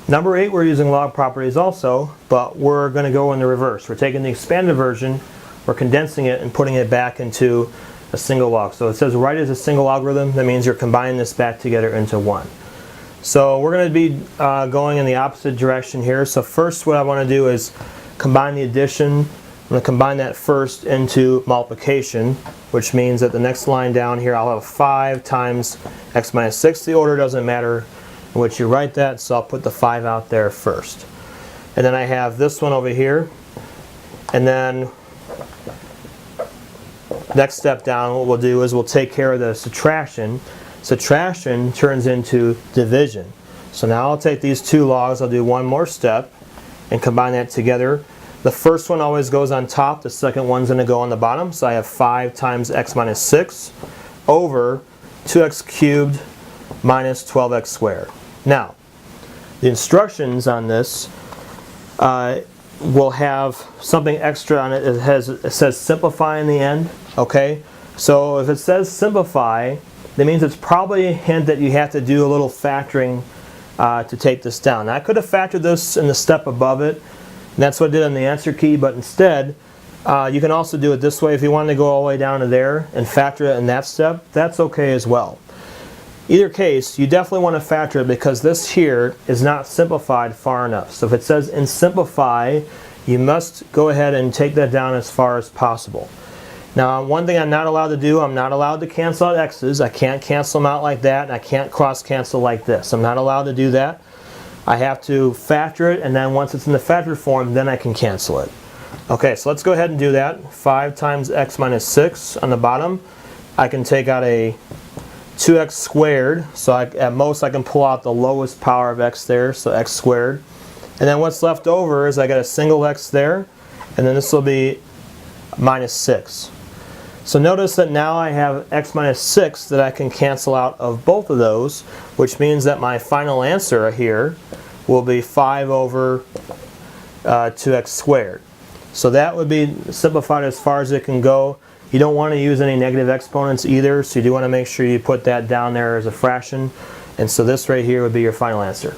Number 8, we're using log properties also, but we're going to go in the reverse. We're taking the expanded version, we're condensing it and putting it back into a single log. So it says write as a single logarithm. That means you're combining this back together into one. So we're going to be going in the opposite direction here. So first what I want to do is combine the addition. I'm going to combine that first into multiplication, which means that the next line down here I'll have 5 times x minus 6. The order doesn't matter in which you write that, so I'll put the 5 out there first. And then I have this one over here. And then next step down, what we'll do is we'll take care of the subtraction. Subtraction turns into division. So now I'll take these two logs, I'll do one more step and combine that together. The first one always goes on top, the second one's going to go on the bottom. So I have 5 times x minus 6 over 2x cubed minus 12x squared. Now, the instructions on this will have something extra on it. It says simplify in the end. Okay, so if it says simplify, that means it's probably a hint that you have to do a little factoring to take this down. Now, I could have factored this in the step above it, and that's what I did on the answer key, but instead you can also do it this way. If you wanted to go all the way down to there and factor it in that step, that's okay as well. Either case, you definitely want to factor it because this here is not simplified far enough. So if it says in simplify, you must go ahead and take that down as far as possible. Now, one thing I'm not allowed to do, I'm not allowed to cancel out x's. I can't cancel them out like that, and I can't cross cancel like this. I'm not allowed to do that. I have to factor it, and then once it's in the factored form, then I can cancel it. Okay, so let's go ahead and do that. 5 times x minus 6 on the bottom. I can take out a 2x squared, so at most I can pull out the lowest power of x there, so x squared. And then what's left over is I got a single x there, and then this will be minus 6. So notice that now I have x minus 6 that I can cancel out of both of those, which means that my final answer here will be 5 over 2x squared. So that would be simplified as far as it can go. You don't want to use any negative exponents either, so you do want to make sure you put that down there as a fraction. And so this right here would be your final answer.